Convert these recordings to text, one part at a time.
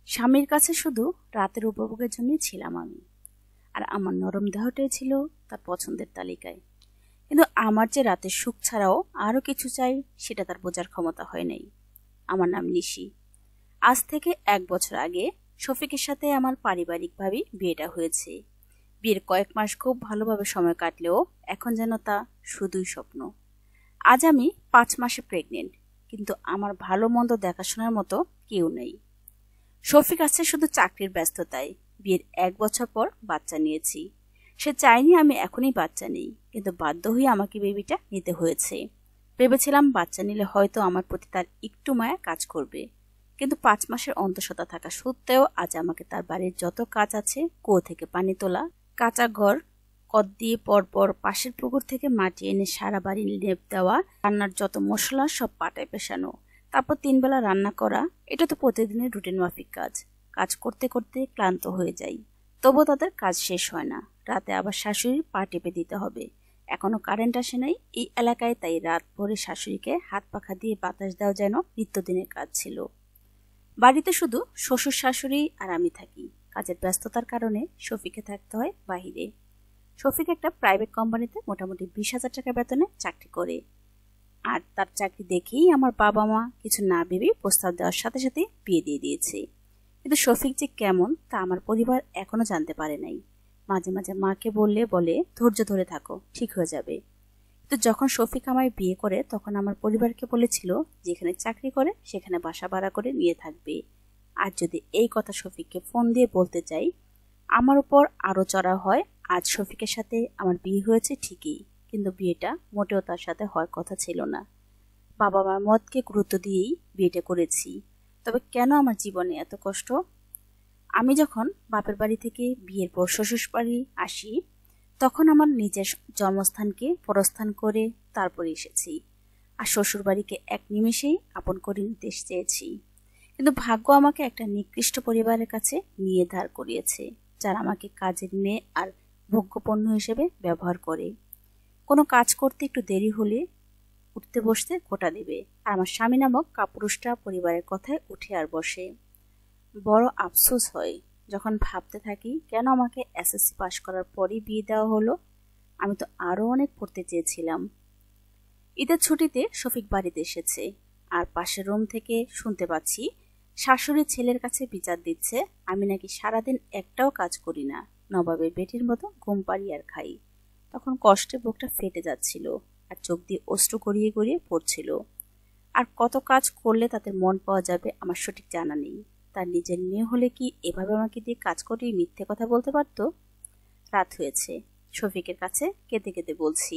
স্বামীর কাছে শুধু রাতের উপভোগের জন্যই ছিলাম আমি, আর আমার নরম দেহটাই ছিল তার পছন্দের তালিকায়। কিন্তু আমার যে রাতের সুখ ছাড়াও আরও কিছু চাই, সেটা তার বোঝার ক্ষমতা হয় নাই। আমার নাম নিশি। আজ থেকে 1 বছর আগে শফিকের সাথে আমার পারিবারিকভাবেই বিয়েটা হয়েছে। বিয়ের কয়েক মাস খুব ভালোভাবে সময় কাটলেও এখন যেন তা শুধুই স্বপ্ন। আজ আমি 5 মাসে প্রেগনেন্ট, কিন্তু আমার ভালো মন্দ দেখাশোনার মতো কেউ নেই। শফিক আছে শুধু চাকরির ব্যস্ততায়। বিয়ের 1 বছর পর বাচ্চা নিয়েছি। সে চায়নি আমি এখনই বাচ্চা নেই, কিন্তু বাধ্য হয়ে আমাকে বেবিটা নিতে হয়েছে। ভেবেছিলাম বাচ্চা নিলে হয়তো আমার প্রতি তার একটু মায়া কাজ করবে, কিন্তু 5 মাসের অন্তঃসত্ত্বা থাকা সত্ত্বেও আজ আমাকে তার বাড়ির যত কাজ আছে, কুয়ো থেকে পানি তোলা, কাঁচা ঘর কদ দিয়ে পরপর পাশের পুকুর থেকে মাটি এনে সারা বাড়ি লেপ দেওয়া, রান্নার যত মশলা সব পাটায় পেশানো, তারপর 3 বেলা রান্না করা, এটা তো প্রতিদিনের রুটিন মাফিক কাজ। কাজ করতে করতে ক্লান্ত হয়ে যাই, তবুও তাদের কাজ শেষ হয় না। রাতে আবার শাশুড়ির পা টেপে দিতে হবে। এখনো কারেন্ট আসে নাই এই এলাকায়, তাই রাত ভোরে শাশুড়িকে হাত পাখা দিয়ে বাতাস দেওয়া যেন নিত্যদিনের কাজ ছিল। বাড়িতে শুধু শ্বশুর শাশুড়ি আর আমি থাকি। কাজের ব্যস্ততার কারণে শফিকে থাকতে হয় বাহিরে। শফিক একটা প্রাইভেট কোম্পানিতে মোটামুটি 20,000 টাকা বেতনে চাকরি করে, আর তার চাকরি দেখেই আমার বাবা মা কিছু না ভেবেই প্রস্তাব দেওয়ার সাথে সাথে বিয়ে দিয়ে দিয়েছে। কিন্তু শফিক যে কেমন তা আমার পরিবার এখনো জানতে পারে নাই। মাঝে মাঝে মাকে বলে ধৈর্য ধরে থাকো, ঠিক হয়ে যাবে। কিন্তু যখন শফিক আমায় বিয়ে করে তখন আমার পরিবারকে বলেছিল, যেখানে চাকরি করে সেখানে বাসা ভাড়া করে নিয়ে থাকবে। আর যদি এই কথা শফিককে ফোন দিয়ে বলতে চাই, আমার উপর আরো চড়া হয়। আজ শফিকের সাথে আমার বিয়ে হয়েছে ঠিকই, কিন্তু বিয়েটা মোটেও তার সাথে হওয়ার কথা ছিল না। বাবা মার মতকে গুরুত্ব দিয়েই বিয়েটা করেছি। তবে কেন আমার জীবনে এত কষ্ট? আমি যখন বাপের বাড়ি থেকে বিয়ের পর শ্বশুর বাড়ি আসি, তখন আমার নিজের জন্মস্থানকে পরস্থান করে তারপরে এসেছি, আর শ্বশুর বাড়িকে এক নিমেষেই আপন করে নিতে চেয়েছি। কিন্তু ভাগ্য আমাকে একটা নিকৃষ্ট পরিবারের কাছে নিয়ে দাঁড় করিয়েছে, যারা আমাকে কাজের মেয়ে আর ভোগ্যপণ্য হিসেবে ব্যবহার করে। কোনো কাজ করতে একটু দেরি হলে উঠতে বসতে খোঁটা দেবে, আর আমার স্বামী নামক কাপুরুষটা পরিবারের কথায় উঠে আর বসে। বড় আফসোস হয় যখন ভাবতে থাকি, কেন আমাকে এসএসসি পাশ করার পরই বিয়ে দেওয়া হলো। আমি তো আরো অনেক পড়তে চেয়েছিলাম। ঈদের ছুটিতে শফিক বাড়িতে এসেছে, আর পাশের রুম থেকে শুনতে পাচ্ছি শাশুড়ি ছেলের কাছে বিচার দিচ্ছে আমি নাকি সারাদিন একটাও কাজ করি না, নবাবের বেটির মতো ঘুম পাড়ি আর খাই। তখন কষ্টে বুকটা ফেটে যাচ্ছিল, আর চোখ দিয়ে অশ্রু গড়িয়ে গড়িয়ে পড়ছিল। আর কত কাজ করলে তাদের মন পাওয়া যাবে আমার সঠিক জানা নেই। তার নিজের মেয়ে হলে কি এভাবে আমাকে দিয়ে কাজ করিয়ে মিথ্যে কথা বলতে পারতো? রাত হয়েছে, শফিকের কাছে কেঁদে কেঁদে বলছি,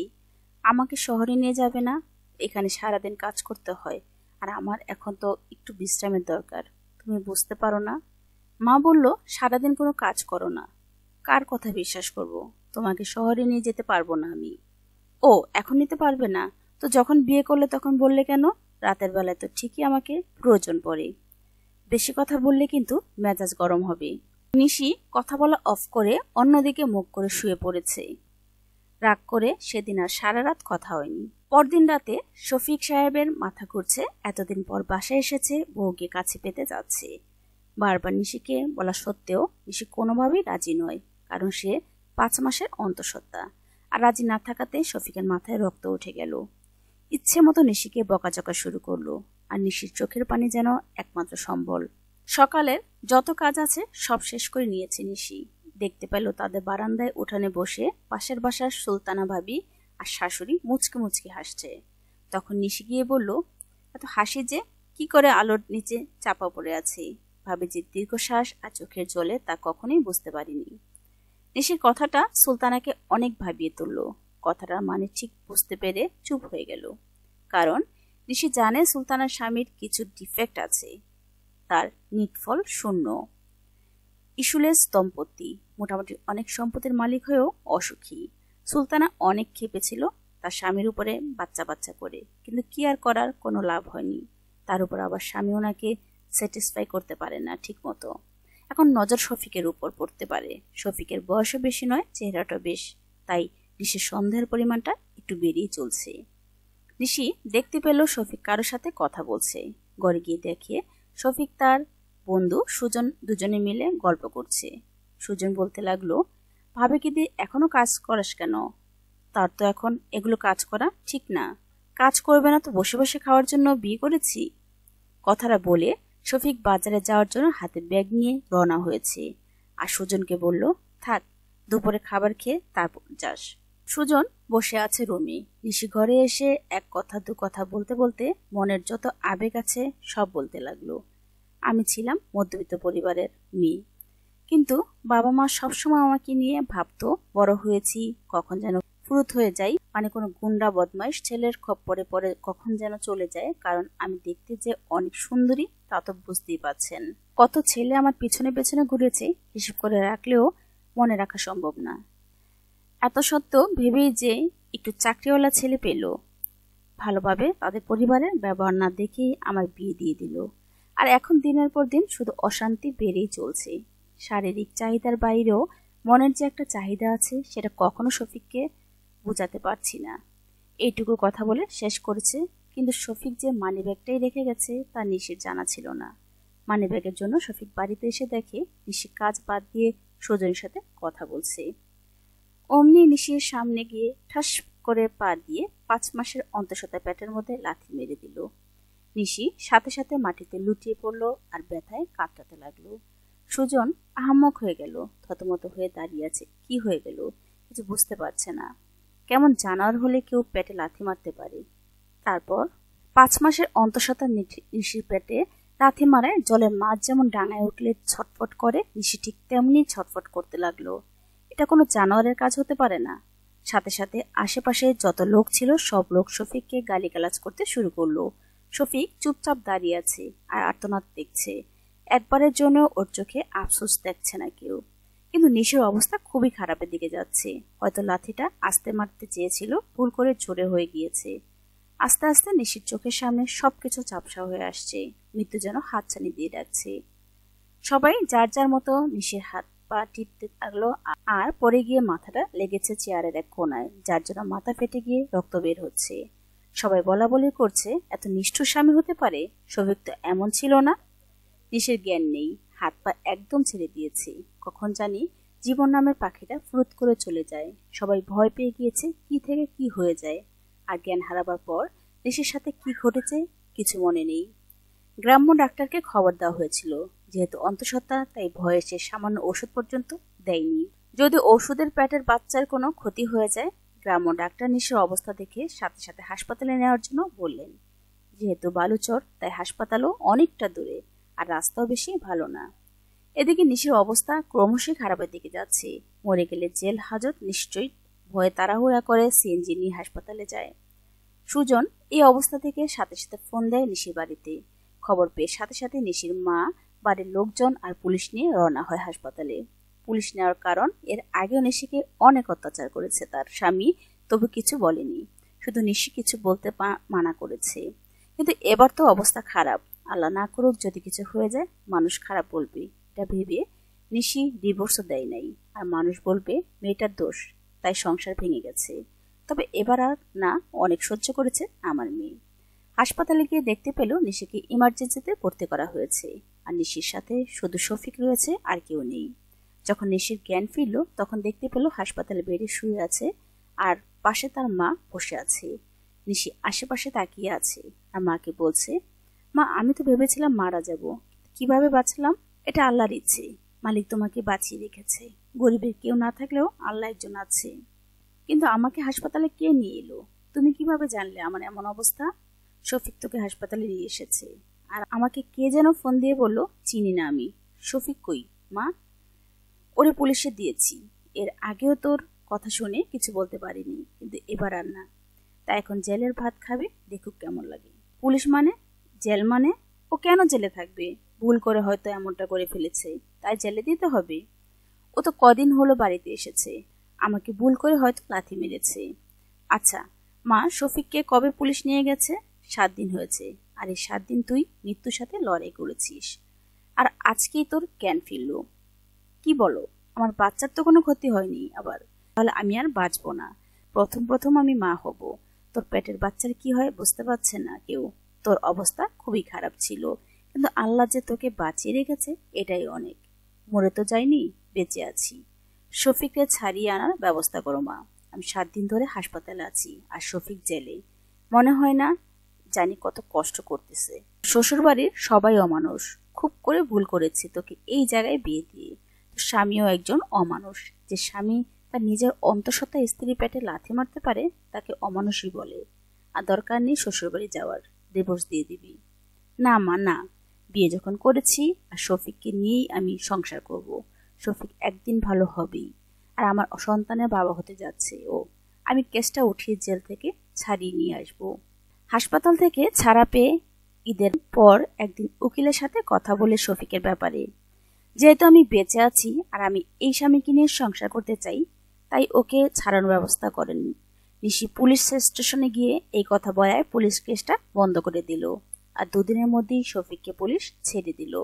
আমাকে শহরে নিয়ে যাবে না? এখানে সারাদিন কাজ করতে হয়, আর আমার এখন তো একটু বিশ্রামের দরকার। তুমি বুঝতে পারো না? মা বলল, সারাদিন কোনো কাজ করো না। কার কথা বিশ্বাস করব? তোমাকে শহরে নিয়ে যেতে পারবো না আমি। ও, এখন নিতে পারবে না? তো যখন বিয়ে করলে তখন বললে কেন? রাতের বেলায় তো ঠিকই আমাকে প্রয়োজন পড়ে। বেশি কথা বললে কিন্তু মেজাজ গরম হবে। নিশি কথা বলা অফ করে অন্যদিকে মুখ করে শুয়ে পড়েছে। রাগ করে সেদিন আর সারা রাত কথা হয়নি। পরদিন রাতে শফিক সাহেবের মাথা ঘুরছে। এতদিন পর বাসায় এসেছে, বউকে কাছে পেতে যাচ্ছে। বারবার নিশিকে বলা সত্ত্বেও নিশি কোনোভাবেই রাজি নয়, কারণ সে 5 মাসের অন্তঃসত্ত্বা। আর রাজি না থাকাতে শফিকের মাথায় রক্ত উঠে গেল। ইচ্ছে মতো নিশিকে বকাঝকা শুরু করলো, আর নিশির চোখের পানি যেন একমাত্র সম্বল। সকালের যত কাজ আছে সব শেষ করে নিয়েছে নিশি। দেখতে পেল তাদের বারান্দায় উঠানে বসে পাশের বাসার সুলতানা ভাবি আর শাশুড়ি মুচকে মুচকে হাসছে। তখন নিশি গিয়ে বলল, এত হাসি যে, কি করে আলোর নিচে চাপা পড়ে আছে? ভাবিজির দীর্ঘশ্বাস আর চোখের জলে তা কখনোই বুঝতে পারিনি। নিশির কথাটা সুলতানাকে অনেক ভাবিয়ে তুলল। কথাটার মানে ঠিক বুঝতে পেরে চুপ হয়ে গেল, কারণ নিশি জানে সুলতানার স্বামীর কিছু ডিফেক্ট আছে। তার নিটফল শূন্য, ইস্যুলেস দম্পতি, মোটামুটি অনেক সম্পত্তির মালিক হয়েও অসুখী। সুলতানা অনেক খেপেছিল তার স্বামীর উপরে বাচ্চা বাচ্চা করে, কিন্তু কি আর করার, কোনো লাভ হয়নি। তার উপর আবার স্বামী ওনাকে স্যাটিসফাই করতে পারে না ঠিক মতো। এখন নজর শফিকের উপর পড়তে পারে। শফিকের বয়সও বেশি নয়, চেহারাটা বেশ, তাই নিশির সন্দেহের পরিমাণটা একটু বেড়েই চলছে। নিশি দেখতে পেল শফিক কারোর সাথে কথা বলছে। ঘরে গিয়ে দেখে শফিক তার বন্ধু সুজন দুজনে মিলে গল্প করছে। সুজন বলতে লাগলো, ভাবে কি দিয়ে এখনো কাজ করাস কেন? তার তো এখন এগুলো কাজ করা ঠিক না। কাজ করবে না তো বসে বসে খাওয়ার জন্য বিয়ে করেছি। কথাটা বলে শফিক বাজারে যাওয়ার জন্য হাতে ব্যাগ নিয়ে রওনা হয়েছে। আর সুজনকে বলল, থাক, দুপুরে খাবার খেয়ে তারপর যাস। সুজন বসে আছে রুমে। নিশি ঘরে এসে এক কথা দু কথা বলতে বলতে মনের যত আবেগ আছে সব বলতে লাগলো। আমি ছিলাম মধ্যবিত্ত পরিবারের মেয়ে, কিন্তু বাবা মা সবসময় আমাকে নিয়ে ভাবতো বড় হয়েছি কখন যেন ফুরুত হয়ে যাই, মানে কোনো গুন্ডা বদমাইশ ছেলের খপ্পরে পরে কখন যেন চলে যায়। কারণ আমি দেখতে যে অনেক সুন্দরী তা তো বুঝতেই পারছেন। কত ছেলে আমার পিছনে পেছনে ঘুরেছে, হিসেব করে রাখলেও মনে রাখা সম্ভব না। এত সত্ত্বেও ভেবেই যে একটু চাকরিওয়ালা ছেলে পেল, ভালোভাবে তাদের পরিবারের ব্যবহার না দেখেই আমার বিয়ে দিয়ে দিল। আর এখন দিনের পর দিন শুধু অশান্তি বেড়েই চলছে। শারীরিক চাহিদার বাইরেও মনের যে একটা চাহিদা আছে সেটা কখনো শফিককে বোঝাতে পারছি না। এইটুকু কথা বলে শেষ করেছে, কিন্তু শফিক যে মানিব্যাগটাই রেখে গেছে তা নিশির জানা ছিল না। মানিব্যাগের জন্য শফিক বাড়িতে এসে দেখে নিশি কাজ বাদ দিয়ে সুজনের সাথে কথা বলছে। অমনি নিশির সামনে গিয়ে ঠাস করে পা দিয়ে 5 মাসের অন্তঃসত্ত্বা পেটের মধ্যে লাথি মেরে দিল। নিশি সাথে সাথে মাটিতে লুটিয়ে পড়ল আর ব্যথায় কাঁপতে লাগলো। সুজন আহাম্মক হয়ে গেল, থতমত হয়ে দাঁড়িয়ে আছে। কি হয়ে গেল কিছু বুঝতে পারছে না। কেমন জানোয়ার হলে কেউ পেটে লাথি মারতে পারে? তারপর 5 মাসের অন্তঃসত্ত্বা নিশির পেটে লাথি মারায় জলের মাছ যেমন ডাঙায় উঠলে ছটফট করে, নিশি ঠিক তেমনি ছটফট করতে লাগলো। এটা কোনো জানোয়ারের কাজ হতে পারে না। সাথে সাথে আশেপাশে যত লোক ছিল সব লোক শফিককে গালিগালাজ করতে শুরু করলো। শফিক চুপচাপ দাঁড়িয়ে আছে আর আর্তনাদ দেখছে। একবারের জন্য ওর চোখে আফসোস দেখছে না কেউ। কিন্তু নিশির অবস্থা খুবই খারাপের দিকে যাচ্ছে। হয়তো লাথিটা আস্তে মারতে চেয়েছিল, ভুল করে জোরে হয়ে গিয়েছে। আস্তে আস্তে নিশির চোখের সামনে সবকিছু চাপসা হয়ে আসছে। মৃত্যু যেন হাতছানি দিয়ে ডাকছে। সবাই যার যার মতো নিশির হাত পা টিপতে লাগলো, আর পরে গিয়ে মাথাটা লেগেছে চেয়ারের এক কোনায়, যার জন্য মাথা ফেটে গিয়ে রক্ত বের হচ্ছে। সবাই বলা বলি করছে, এত নিষ্ঠুর স্বামী হতে পারে? শফিক তো এমন ছিল না। নিশির জ্ঞান নেই, হাত পা একদম ছেড়ে দিয়েছে। কখন জানি জীবন নামের পাখিটা ফুরুত করে চলে যায়। সবাই ভয় পেয়ে গিয়েছে কি থেকে কি হয়ে যায়। আর জ্ঞান হারাবার পর নিশির সাথে কি ঘটেছে কিছু মনে নেই। গ্রাম্য ডাক্তারকে খবর দেওয়া হয়েছিল, যেহেতু অন্তঃসত্ত্বা তাই ভয়ে সে সামান্য ওষুধ পর্যন্ত দেয়নি। যদি ওষুধের পেটের বাচ্চার কোনো ক্ষতি হয়ে যায়, গ্রাম্য ডাক্তার নিশির অবস্থা দেখে সাথে সাথে হাসপাতালে নেওয়ার জন্য বললেন। যেহেতু বালুচর তাই হাসপাতালও অনেকটা দূরে, আর রাস্তাও বেশি ভালো না। এদিকে নিশির অবস্থা ক্রমশই খারাপের দিকে যাচ্ছে। মরে গেলে জেল হাজত নিশ্চয়ই। ভয়ে তাড়াহুড়া করে সিএনজি নিয়ে হাসপাতালে যায়। সুজন এই অবস্থা থেকে সাথে সাথে ফোন দেয় নিশির বাড়িতে। খবর পেয়ে সাথে সাথে নিশির মা, বাড়ির লোকজন আর পুলিশ নিয়ে রওনা হয় হাসপাতালে। পুলিশ নেওয়ার কারণ, এর আগেও নিশিকে অনেক অত্যাচার করেছে তার স্বামী, তবু কিছু বলেনি। শুধু নিশি কিছু বলতে মানা করেছে। কিন্তু এবার তো অবস্থা খারাপ। আল্লাহ না করুক যদি কিছু হয়ে যায়, মানুষ খারাপ বলবে। এটা ভেবে নিশি ডিভোর্সও দেয় নাই। আর মানুষ বলবে মেয়েটার দোষ, তাই সংসার ভেঙে গেছে। তবে এবার আর না, অনেক সহ্য করেছে আমার মেয়ে। হাসপাতালে গিয়ে দেখতে পেল নিশিকে ইমার্জেন্সিতে ভর্তি করা হয়েছে। আর নিশির সাথে শুধু শফিক রয়েছে, আর কেউ নেই। যখন নিশির জ্ঞান ফিরল তখন দেখতে পেল হাসপাতালে বেডে শুয়ে আছে, আর পাশে তার মা বসে আছে। নিশি আশেপাশে তাকিয়ে আছে আর মাকে বলছে, মা, আমি তো ভেবেছিলাম মারা যাব, কিভাবে বাঁচলাম? এটা আল্লাহর ইচ্ছে। মালিক তোমাকে বাঁচিয়ে রেখেছে। গরিবের কেউ না থাকলেও আল্লাহ একজন আছে। কিন্তু আমাকে হাসপাতালে কে নিয়ে এলো? তুমি কিভাবে জানলে আমার এমন অবস্থা? শফিক তোকে হাসপাতালে নিয়ে এসেছে। আর আমাকে কে যেন ফোন দিয়ে বলল, চিনি না আমি। শফিক কই মা? ওরে পুলিশে দিয়েছি। এর আগেও তোর কথা শুনে কিছু বলতে পারিনি, কিন্তু এবার আর না। তাই এখন জেলের ভাত খাবে, দেখুক কেমন লাগে। পুলিশ মানে? জেল মানে? ও কেন জেলে থাকবে? ভুল করে হয়তো এমনটা করে ফেলেছে, তাই জেলে দিতে হবে? ও তো কদিন হলো বাড়িতে এসেছে, আমাকে ভুল করে হয়তো লাথি মেরেছে। আচ্ছা মা, শফিককে কবে পুলিশ নিয়ে গেছে? 7 দিন হয়েছে। আর এই 7 দিন তুই মৃত্যুর সাথে লড়াই করেছিস, আর আজকেই তোর জ্ঞান ফিরল। কি বলো? আমার বাচ্চার তো কোনো ক্ষতি হয়নি আবার? তাহলে আমি আর বাঁচবো না। প্রথম প্রথম আমি মা হব। তোর পেটের বাচ্চার কি হয় বুঝতে পারছে না কেউ। তোর অবস্থা খুবই খারাপ ছিল, কিন্তু আল্লাহ যে তোকে বাঁচিয়ে রেখেছে এটাই অনেক। মরে তো যাইনি, বেঁচে আছি। শফিককে ছাড়িয়ে আনার ব্যবস্থা করো মা। আমি 7 দিন ধরে হাসপাতালে আছি আর শফিক জেলে। মনে হয় না জানি কত কষ্ট করতেছে। শ্বশুরবাড়ির সবাই অমানুষ। খুব করে ভুল করেছি তোকে এই জায়গায় বিয়ে দিয়ে। তোর স্বামীও একজন অমানুষ। যে স্বামী তার নিজের অন্তঃসত্ত্বা স্ত্রী পেটে লাথি মারতে পারে তাকে অমানুষই বলে। আর দরকার নেই শ্বশুরবাড়ি যাওয়ার, ডিভোর্স দিয়ে দিবি। না মা না, বিয়ে যখন করেছি আর শফিককে নিয়েই আমি সংসার করব। শফিক একদিন ভালো হবেই, আর আমার সন্তানের বাবা হতে যাচ্ছে ও। আমি কেসটা উঠিয়ে জেল থেকে ছাড়িয়ে নিয়ে আসব। হাসপাতাল থেকে ছাড়া পেয়ে ঈদের পর একদিন উকিলের সাথে কথা বলে শফিকের ব্যাপারে, যেহেতু আমি বেঁচে আছি আর আমি এই স্বামীকে নিয়ে সংসার করতে চাই, তাই ওকে ছাড়ানোর ব্যবস্থা করেন। নিশি পুলিশ স্টেশনে গিয়ে এই কথা বলায় পুলিশ কেসটা বন্ধ করে দিল, আর 2 দিনের মধ্যেই শফিককে পুলিশ ছেড়ে দিল।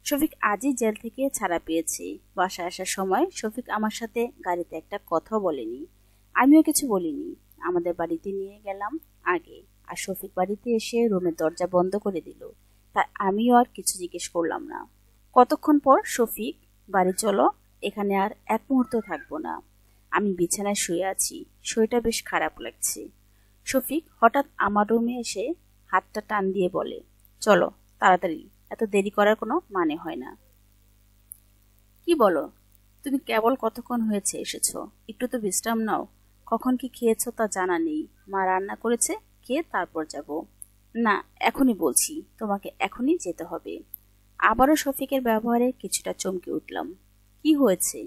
শফিক আজই জেল থেকে ছাড়া পেয়েছে। বাসায় আসার সময় শফিক আমার সাথে গাড়িতে একটা কথাও বলেনি, আমিও কিছু বলিনি। আমাদের বাড়িতে নিয়ে গেলাম আগে, আর শফিক বাড়িতে এসে রুমের দরজা বন্ধ করে দিল। তাই আমিও আর কিছু জিজ্ঞেস করলাম না। কতক্ষণ পর শফিক, বাড়ি চলো, এখানে আর এক মুহূর্ত থাকবো না। আমি বিছানায় শুয়ে আছি, শরীরটা বেশ খারাপ লাগছে। শফিক হঠাৎ আমার রুমে এসে হাতটা টান দিয়ে বলে, চলো তাড়াতাড়ি, এত দেরি করার কোনো মানে হয় না। কি বলো? তুমি কেবল কতক্ষণ হয়েছে এসেছো, একটু তো বিশ্রাম নাও। কখন কি খেয়েছো তা জানা নেই। মা রান্না করেছে, খেয়ে তারপর যাব। না, এখনই বলছি, তোমাকে এখনই যেতে হবে। আবারও শফিকের ব্যবহারে কিছুটা চমকে উঠলাম। কি হয়েছে?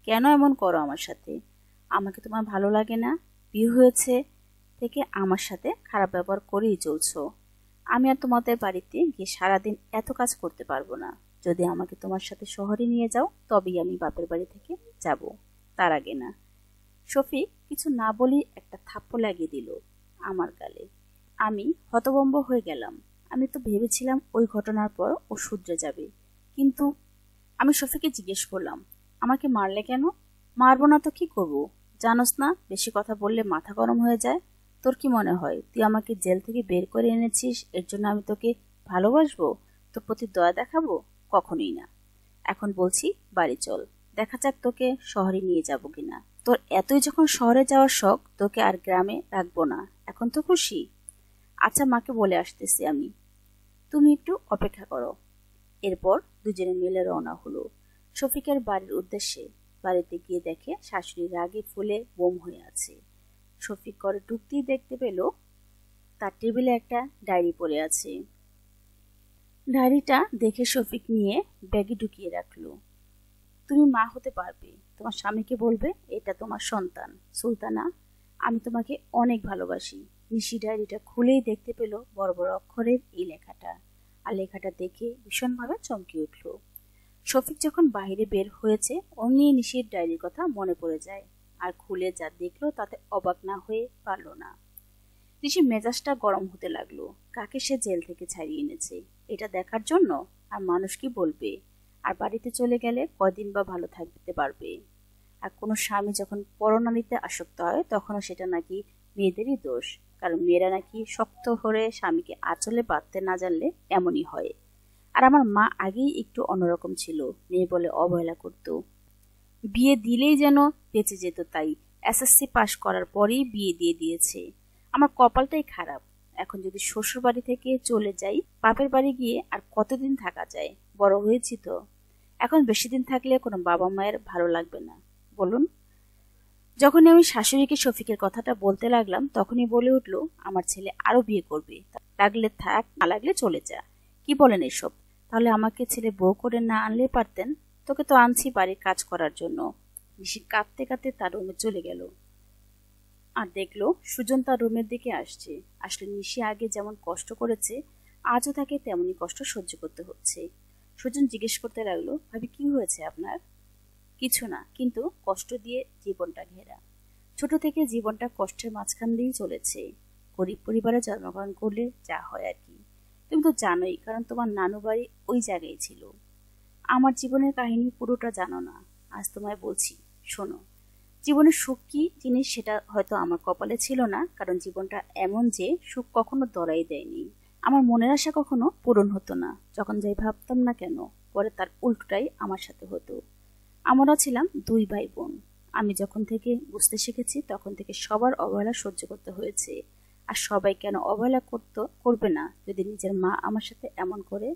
কেন এমন করো আমার সাথে? আমাকে তোমার ভালো লাগে না? বিয়ে হয়েছে থেকে আমার সাথে খারাপ ব্যবহার করেই চলছো। আমি আর তোমাদের বাড়িতে গিয়ে সারাদিন এত কাজ করতে পারবো না। যদি আমাকে তোমার সাথে শহরে নিয়ে যাও তবেই আমি বাপের বাড়ি থেকে যাব, তার আগে না। শফিক কিছু না বলেই একটা থাপ্পড় লাগিয়ে দিল আমার গালে। আমি হতভম্ব হয়ে গেলাম। আমি তো ভেবেছিলাম ওই ঘটনার পর ও শুধরে যাবে, কিন্তু আমি শফিককে জিজ্ঞেস করলাম, আমাকে মারলে কেন? মারবো না তো কি করবো? জানোস না বেশি কথা বললে মাথা গরম হয়ে যায়। তোর কি মনে হয় তুই আমাকে জেল থেকে বের করে এনেছিস এর জন্য আমি তোকে ভালোবাসবো, তোর প্রতি দয়া দেখাবো? কখনোই না। এখন বলছি বাড়ি চল, দেখা যাক তোকে শহরে নিয়ে যাবো কিনা। তোর এতই যখন শহরে যাওয়ার শখ, তোকে আর গ্রামে রাখবো না। এখন তো খুশি? আচ্ছা, মাকে বলে আসতেছি আমি, তুমি একটু অপেক্ষা করো। এরপর দুজনে মিলে রওনা হলো শফিকের বাড়ির উদ্দেশ্যে। বাড়িতে গিয়ে দেখে শাশুড়ি রাগে ফুলে বোম হয়ে আছে। শফিক ঘরে ঢুকতেই দেখতে পেল তার টেবিলে একটা ডায়েরি পড়ে আছে। ডায়েরিটা দেখে শফিক নিয়ে ব্যাগে ঢুকিয়ে রাখলো। তুমি মা হতে পারবে, তোমার স্বামীকে বলবে এটা তোমার সন্তান সুলতানা, আমি তোমাকে অনেক ভালোবাসি। নিশি ডায়েরিটা খুলেই দেখতে পেল বড় বড় অক্ষরের এই লেখাটা, আর লেখাটা দেখে ভীষণভাবে চমকে উঠল। শফিক যখন বাইরে বের হয়েছে অমনি নিশির ডায়েরির কথা মনে পড়ে যায়, আর খুলে যা দেখলো তাতে অবাক না হয়ে পারল না। নিশির মেজাজটা গরম হতে লাগলো। কাকে সে জেল থেকে ছাড়িয়ে এনেছে এটা দেখার জন্য? আর মানুষ কি বলবে? আর বাড়িতে চলে গেলে কয়দিন বা ভালো থাকতে পারবে? আর কোনো স্বামী যখন পরনারীতে আসক্ত হয় তখনও সেটা নাকি মেয়েদেরই দোষ, কারণ মেয়েরা নাকি শক্ত করে স্বামীকে আঁচলে বাঁধতে না জানলে এমনই হয়। আর আমার মা আগেই একটু অন্যরকম ছিল, মেয়ে বলে অবহেলা করত। বিয়ে দিলেই যেন বেঁচে যেত, তাই এসএসসি পাশ করার পরেই বিয়ে দিয়ে দিয়েছে। আমার কপালটাই খারাপ। এখন যদি শ্বশুর বাড়ি থেকে চলে যাই, বাপের বাড়ি গিয়ে আর কতদিন থাকা যায়? বড় হয়েছি তো, এখন বেশি দিন থাকলে কোনো বাবা মায়ের ভালো লাগবে না, বলুন? যখনই আমি শাশুড়িকে শফিকের কথাটা বলতে লাগলাম তখনই বলে উঠল, আমার ছেলে আরো বিয়ে করবে, লাগলে থাক, না লাগলে চলে যা। কি বলেন এসব? তাহলে আমাকে ছেলে বউ করে না আনলে পারতেন? তোকে তো আনছি বাড়ির কাজ করার জন্য। নিশি কাঁদতে কাঁদতে তার রুমে চলে গেল, আর দেখলো সুজন তার রুমের দিকে আসছে। আসলে নিশি আগে যেমন কষ্ট করেছে আজও তাকে তেমনই কষ্ট সহ্য করতে হচ্ছে। সুজন জিজ্ঞেস করতে লাগলো, ভাবি কি হয়েছে আপনার? কিছু না, কিন্তু কষ্ট দিয়ে জীবনটা ঘেরা। ছোট থেকে জীবনটা কষ্টের মাঝখান দিয়েই চলেছে। গরিব পরিবারে জন্মগ্রহণ করলে যা হয় আর কি। তুমি তো জানোই, কারণ তোমার নানু বাড়ি ওই জায়গায় ছিল। আমার জীবনের কাহিনী পুরোটা জানো না, আজ তোমায় বলছি, শোনো। জীবনের সুখ কি জিনিস সেটা হয়তো আমার কপালে ছিল না, কারণ জীবনটা এমন যে সুখ কখনো ধরাই দেয়নি। আমার মনের আশা কখনো পূরণ হতো না, যখন যাই ভাবতাম না কেন। পরে তার উল্টোটাই আমার সাথে হতো। আমরা ছিলাম দুই ভাই বোন। আমি যখন থেকে বুঝতে শিখেছি তখন থেকে সবার অবহেলা সহ্য করতে হয়েছে। আর সবাই কেন অবহেলা করবে না যদি নিজের মা আমার সাথে এমন করে।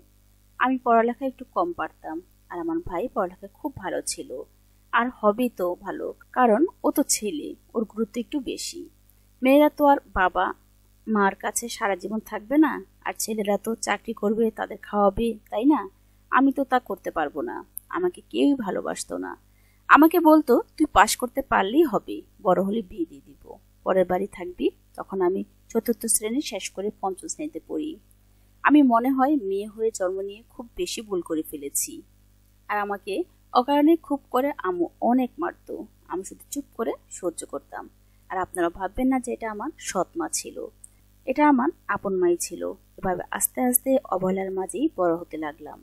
আমি পড়ালেখায় একটু কম পারতাম, আর আমার ভাই পড়ালেখায় খুব ভালো ছিল। আর হবেই তো ভালো, কারণ ও তো ছেলে, ওর গুরুত্ব একটু বেশি। মেয়েরা তো আর বাবা মার কাছে সারা জীবন থাকবে না, আর ছেলেরা তো চাকরি করবে, তাদের খাওয়াবে, তাই না? আমি তো তা করতে পারবো না। আমাকে কেউই ভালোবাসতো না। আমাকে বলতো, তুই পাশ করতে পারলেই হবে, বড় হলে বিয়ে দিয়ে দিব, পরের বাড়ি থাকবি। তখন আমি চতুর্থ শ্রেণী শেষ করে পঞ্চম শ্রেণীতে পড়ি। আমি মনে হয় মেয়ে হয়ে জন্ম নিয়ে খুব বেশি ভুল করে ফেলেছি। আর আমাকে অকারণে খুব করে আম্মু অনেক মারতো। আমি শুধু চুপ করে সহ্য করতাম। আর আপনারা ভাববেন না যে এটা আমার সৎ মা ছিল, এটা আমার আপন মাই ছিল। এভাবে আস্তে আস্তে অবহেলার মাঝেই বড় হতে লাগলাম।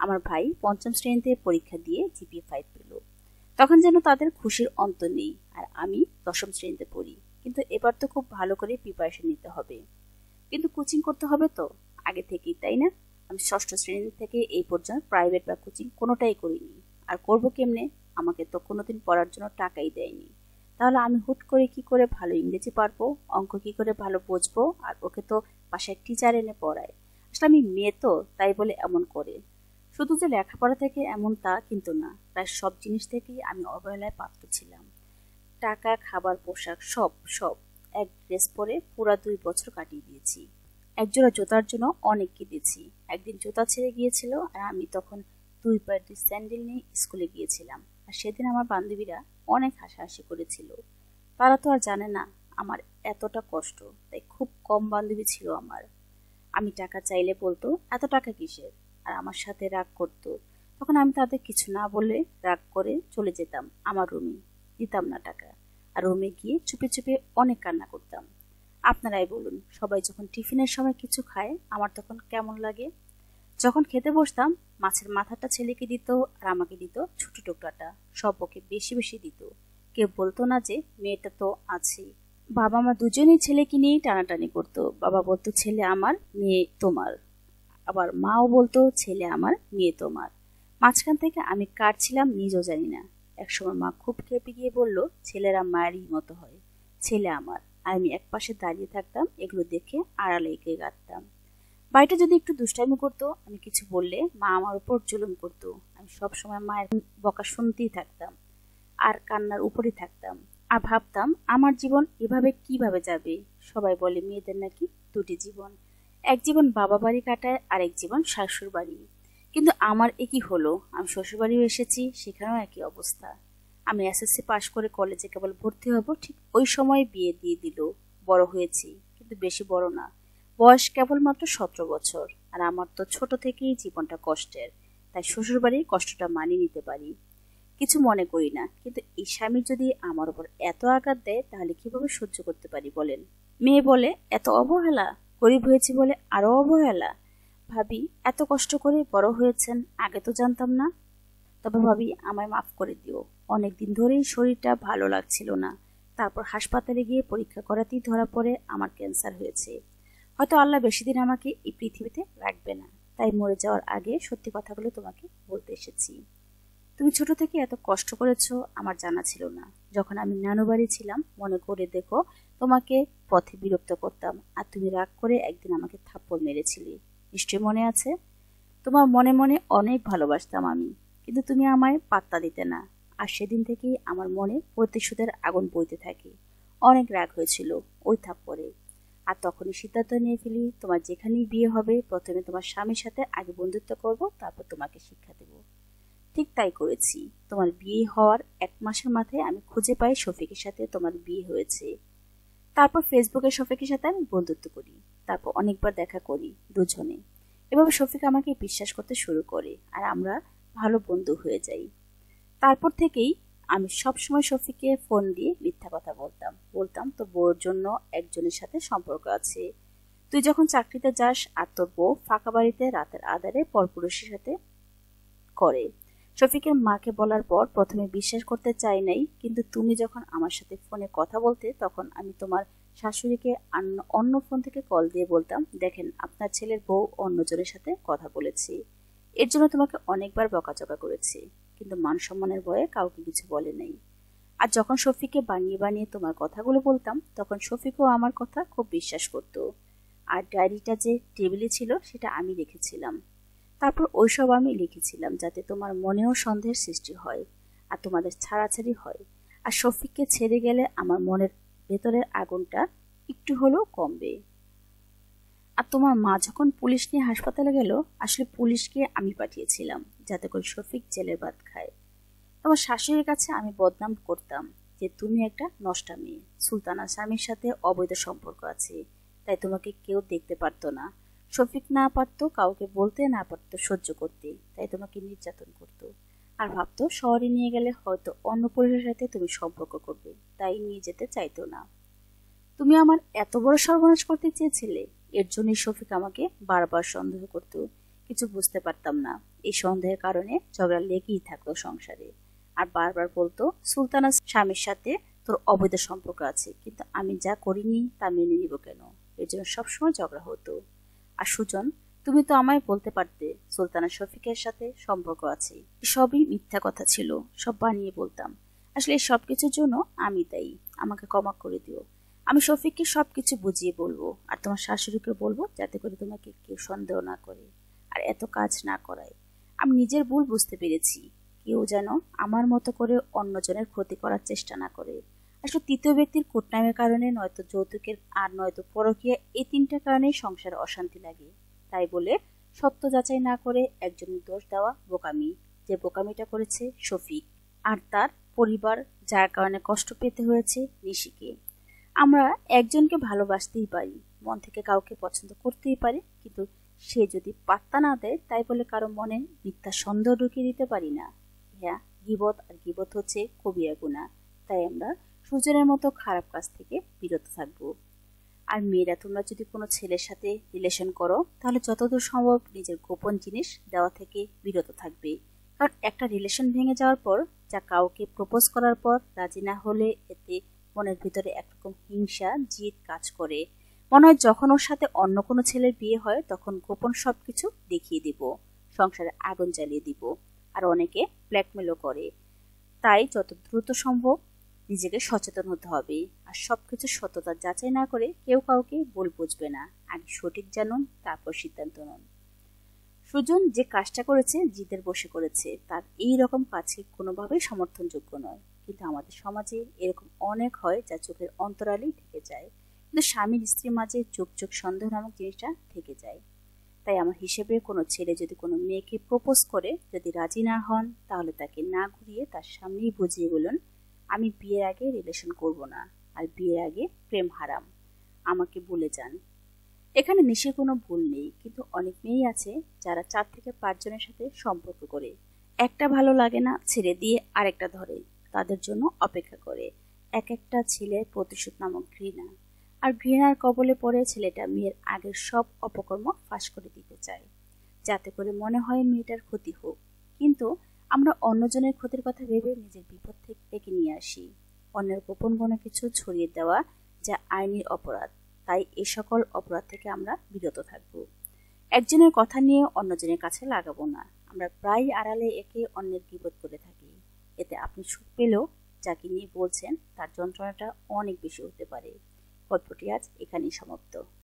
আমার ভাই পঞ্চম শ্রেণীতে পরীক্ষা দিয়ে জিপিএ 5 পেল। তখন যেন তাদের খুশির অন্ত নেই। আর আমি দশম শ্রেণীতে পড়ি। কিন্তু এবার তো খুব ভালো করে প্রিপারেশন নিতে হবে, কিন্তু কোচিং করতে হবে তো আগে থেকেই, তাই না? আমি ষষ্ঠ শ্রেণী থেকে এই পর্যন্ত প্রাইভেট বা কোচিং কোনোটাই করিনি। আর করব কেমনে? আমাকে তো কোনোদিন পড়ার জন্য টাকাই দেয়নি। তাহলে আমি হুট করে কি করে ভালো ইংরেজি পারবো, অঙ্ক কি করে ভালো বুঝবো? আর ওকে তো বাসায় টিচার এনে পড়ায়। আসলে আমি মেয়ে তো, তাই বলে এমন করে। শুধু যে লেখাপড়া থেকে এমন তা কিন্তু না, প্রায় সব জিনিস থেকেই আমি অবহেলায় পাত্র ছিলাম। টাকা, খাবার, পোশাক সব সব এক ড্রেস পরে পুরা 2 বছর কাটিয়ে দিয়েছি। একজোড়া জুতার জন্য অনেক কেঁদেছি। একদিন জুতা ছেড়ে গিয়েছিল, আর আমি তখন 2 পায়ের 2 স্যান্ডেল নিয়ে স্কুলে গিয়েছিলাম। আর সেদিন আমার বান্ধবীরা অনেক হাসাহাসি করেছিল। তারা তো আর জানে না আমার এতটা কষ্ট, তাই খুব কম বান্ধবী ছিল আমার। আমি টাকা চাইলে বলতো, এত টাকা কিসের? আর আমার সাথে রাগ করতো। তখন আমি তাদের কিছু না বলে রাগ করে চলে যেতাম আমার রুমে, দিতাম না টাকা। আর রুমে গিয়ে চুপে চুপে অনেক কান্না করতাম। আপনারাই বলুন, সবাই যখন টিফিনের সময় কিছু খায় আমার তখন কেমন লাগে? যখন খেতে বসতাম, মাছের মাথাটা ছেলেকে দিত আর আমাকে দিত ছোট টুকরাটা। সব ওকে বেশি বেশি দিত। কেউ বলতো না যে মেয়েটা তো আছেই। বাবা মা দুজনেই ছেলেকে নিয়েই টানাটানি করতো। বাবা বলতো ছেলে আমার, মেয়ে তোমার। আবার মাও বলতো ছেলে আমার, মেয়ে তোমার। মাঝখান থেকে আমি কার ছিলাম নিজেও জানি না। একসময় মা খুব খেপে গিয়ে বলল, ছেলেরা মায়েরই মতো হয়, ছেলে আমার। আর আমি একপাশে দাঁড়িয়ে থাকতাম, এগুলো দেখে আড়ালে এঁকে কাঁদতাম। বাড়িটা যদি একটু দুষ্টামি করতো, আমি কিছু বললে মা আমার উপর জুলুম করতো। আমি সব সময় মায়ের বকা শুনতেই থাকতাম আর কান্নার উপরই থাকতাম। আর ভাবতাম আমার জীবন এভাবে কিভাবে যাবে। সবাই বলে মেয়েদের নাকি 2টি জীবন, এক জীবন বাবা বাড়ি কাটায় আর এক জীবন শাশুড় বাড়ি। কিন্তু আমার একই হলো, আমি শ্বশুর বাড়িও এসেছি, সেখানেও একই অবস্থা। আমি এসএসসি পাশ করে কলেজে কেবল ভর্তি হব, ঠিক ওই সময় বিয়ে দিয়ে দিল। বড় হয়েছি, কিন্তু বেশি বড় না। বয়স কেবলমাত্র 17 বছর। আর আমার তো ছোট থেকেই জীবনটা কষ্টের, তাই শ্বশুর বাড়ির কষ্টটা মানিয়ে নিতে পারি, কিছু মনে করি না। কিন্তু এই স্বামী যদি আমার উপর এত আঘাত দেয়, তাহলে কিভাবে সহ্য করতে পারি বলেন? মেয়ে বলে এত অবহেলা, গরিব হয়েছি বলে আরো অবহেলা। ভাবি, এত কষ্ট করে বড় হয়েছেন, আগে তো জানতাম না। তবে ভাবি, আমায় মাফ করে দিও। অনেকদিন ধরেই শরীরটা ভালো লাগছিল না। তারপর হাসপাতালে গিয়ে পরীক্ষা করাতেই ধরা পড়ে আমার ক্যান্সার হয়েছে। হয়তো আল্লাহ বেশি দিন আমাকে এই পৃথিবীতে রাখবে না, তাই মরে যাওয়ার আগে সত্যি কথাগুলো তোমাকে বলতে এসেছি। তুমি ছোট থেকে এত কষ্ট করেছো আমার জানা ছিল না। যখন আমি নানু বাড়ি ছিলাম, মনে করে দেখো, তোমাকে পথে বিরক্ত করতাম, আর তুমি রাগ করে একদিন আমাকে থাপ্পড় মেরেছিলে। নিশ্চয় মনে আছে? তোমার মনে মনে অনেক ভালোবাসতাম আমি, কিন্তু তুমি আমায় পাত্তা দিতে না। আর সেদিন থেকেই আমার মনে প্রতিশোধের আগুন বইতে থাকে। অনেক রাগ হয়েছিল ওই থাপ্পড়ে। আর তখনই সিদ্ধান্ত নিয়ে ফেলি, তোমার যেখানেই বিয়ে হবে, প্রথমে তোমার স্বামীর সাথে আগে বন্ধুত্ব করব, তারপর তোমাকে শিক্ষা দেব। ঠিক তাই করেছি। তোমার বিয়ে হওয়ার 1 মাসের মাথায় আমি খুঁজে পাই শফিকের সাথে তোমার বিয়ে হয়েছে। তারপর ফেসবুকে শফিকের সাথে আমি বন্ধুত্ব করি। তারপর অনেকবার দেখা করি দুজনে। এভাবে শফিক আমাকে বিশ্বাস করতে শুরু করে, আর আমরা ভালো বন্ধু হয়ে যাই। তারপর থেকেই আমি সবসময় শফিককে ফোন দিয়ে মিথ্যা কথা বলতাম তো বউর জন্য একজনের সাথে সম্পর্ক আছে। তুই যখন চাকরিতে যাস আর তোর বউ ফাঁকা বাড়িতে রাতের আধারে পরপুরুষের সাথে করে। শফিকের মাকে বলার পর প্রথমে বিশ্বাস করতে চাই নাই, কিন্তু তুমি যখন আমার সাথে ফোনে কথা বলতে, তখন আমি তোমার শাশুড়িকে অন্য ফোন থেকে কল দিয়ে বলতাম, দেখেন আপনার ছেলের বউ অন্যজনের সাথে কথা বলেছে, এর জন্য তোমাকে অনেকবার বকাঝকা করেছি, কিন্তু মান সম্মানের ভয়ে কাউকে কিছু বলে নাই। আর যখন শফিককে বানিয়ে বানিয়ে তোমার কথাগুলো বলতাম, তখন শফিকও আমার কথা খুব বিশ্বাস করত। আর ডায়েরিটা যে টেবিলে ছিল সেটা আমি রেখেছিলাম। তারপর ওইসব আমি লিখেছিলাম যাতে তোমার মনেও সন্দেহের সৃষ্টি হয় আর তোমাদের ছাড়াছাড়ি হয়। আর শফিককে ছেড়ে গেলে আমার মনের ভেতরের আগুনটা একটু হলেও কমবে। আর তোমার মা যখন পুলিশ নিয়ে হাসপাতালে গেল, আসলে পুলিশকে আমি পাঠিয়েছিলাম যাতে করে শফিক জেলের ভাত খায়। তোমার শাশুড়ির কাছে আমি বদনাম করতাম যে তুমি একটা নষ্টা মেয়ে, সুলতানা স্বামীর সাথে অবৈধ সম্পর্ক আছে, তাই তোমাকে কেউ দেখতে পারতো না। শফিক না পারতো কাউকে বলতে, না পারতো সহ্য করতে, তাই তোমাকে নির্যাতন করতো। আর ভাবতো শহরে নিয়ে গেলে হয়তো অন্য পরিবারের সাথে তুমি সম্পর্ক করবে, তাই নিয়ে যেতে চাইতো না। তুমি আমার এত বড় সর্বনাশ করতে চেয়েছিলে, এর জন্যই শফিক আমাকে বারবার সন্দেহ করতো। কিছু বুঝতে পারতাম না, এই সন্দেহের কারণে ঝগড়া লেগেই থাকতো সংসারে। আর বারবার বলতো সুলতানা স্বামীর সাথে তোর অবৈধ সম্পর্ক আছে, কিন্তু আমি যা করিনি তা মেনে নিব কেন? এর জন্য সবসময় ঝগড়া হতো। আর সুজন, তুমি তো আমায় বলতে পারতে সুলতানা শফিকের সাথে সম্পর্ক আছে। সবই মিথ্যা কথা ছিল, সব বানিয়ে বলতাম। আসলে এই সবকিছুর জন্য আমি দায়ী, আমাকে ক্ষমা করে দিও। আমি শফিককে সবকিছু বুঝিয়ে বলবো, আর তোমার শাশুড়িকে বলবো যাতে করে তোমাকে কেউ সন্দেহ না করে আর এত কাজ না করায়। আমি নিজের ভুল বুঝতে পেরেছি, কেউ যেন আমার মতো করে অন্যজনের ক্ষতি করার চেষ্টা না করে। আসলে তৃতীয় ব্যক্তির কুটনামের কারণে, নয়তো যৌতুকের, আর নয়তো পরকীয়া, এই তিনটা কারণেই সংসারে অশান্তি লাগে। তাই বলে সত্য যাচাই না করে একজনের দোষ দেওয়া বোকামি, যে বোকামিটা করেছে শফিক আর তার পরিবার, যার কারণে কষ্ট পেতে হয়েছে নিশিকে। আমরা একজনকে ভালোবাসতেই পারি, মন থেকে কাউকে পছন্দ করতেই পারি, কিন্তু সে যদি পাত্তা না দেয় তাই বলে কারো মনে মিথ্যা সন্দেহ ঢুকিয়ে দিতে পারি না। হ্যাঁ, গীবত আর গীবত হচ্ছে কবিরা গুনাহ। তাই আমরা সুজনের মতো খারাপ কাজ থেকে বিরত থাকবো। আর মেয়েরা, তোমরা যদি কোনো ছেলের সাথে রিলেশন করো, তাহলে যতদূর সম্ভব নিজের গোপন জিনিস দেওয়া থেকে বিরত থাকবে। কারণ একটা রিলেশন ভেঙে যাওয়ার পর, যা কাউকে প্রপোজ করার পর রাজি না হলে, এতে মনের ভিতরে একরকম হিংসা জিদ কাজ করে। মনে হয় যখন ওর সাথে অন্য কোনো ছেলের বিয়ে হয়, তখন গোপন সবকিছু দেখিয়ে দিব, সংসারে আগুন জ্বালিয়ে দিব। আর অনেকে ব্ল্যাকমেলও করে। তাই যত দ্রুত সম্ভব নিজেকে সচেতন হতে হবে। আর সবকিছু সততা যাচাই না করে কেউ কাউকে ভুল বুঝবে না। আগে সঠিক জানুন, তারপর সিদ্ধান্ত নিন। সুজন যে কাজটা করেছে জিদের বশে করেছে, তার এই রকম কাজকে কোনোভাবেই সমর্থনযোগ্য নয়। কিন্তু আমাদের সমাজে এরকম অনেক হয় যা চোখের অন্তরালেই থেকে যায়, কিন্তু স্বামীর স্ত্রীর মাঝে চোখ চোখ সন্দেহ নামক জিনিসটা থেকে যায়। তাই আমার হিসেবে কোনো ছেলে যদি কোনো মেয়েকে প্রপোজ করে, যদি রাজি না হন, তাহলে তাকে না ঘুরিয়ে তার সামনেই বুঝিয়ে বলুন, আমি বিয়ের আগে রিলেশন করব না, আর বিয়ের আগে প্রেম হারাম, আমাকে ভুলে যান। এখানে নিশ্চয়ই কোনো ভুল নেই, কিন্তু অনেক মেয়েই আছে যারা 4 থেকে 5 জনের সাথে সম্পর্ক করে, একটা ভালো লাগে না ছেড়ে দিয়ে আরেকটা ধরে, তাদের জন্য অপেক্ষা করে। এক একটা ছেলের প্রতিশোধ নামক ঘৃণা, আর ঘৃণার কবলে পড়ে ছেলেটা মেয়ের আগের সব অপকর্ম ফাঁস করে দিতে চায়, যাতে করে মনে হয় মেয়েটার ক্ষতি হোক। কিন্তু আমরা অন্যজনের ক্ষতির কথা ভেবে নিজের বিপদ থেকে ডেকে নিয়ে আসি। অন্যের গোপন কোনো কিছু ছড়িয়ে দেওয়া যা আইনি অপরাধ। তাই এই সকল অপরাধ থেকে আমরা বিরত থাকব। একজনের কথা নিয়ে অন্যজনের কাছে লাগাবো না। আমরা প্রায় আড়ালে একে অন্যের গীবত করে থাকি। এতে আপনি সুখ পেলেও যাকে নিয়ে বলছেন তার যন্ত্রণাটা অনেক বেশি হতে পারে। গল্পটি আজ এখানেই সমাপ্ত।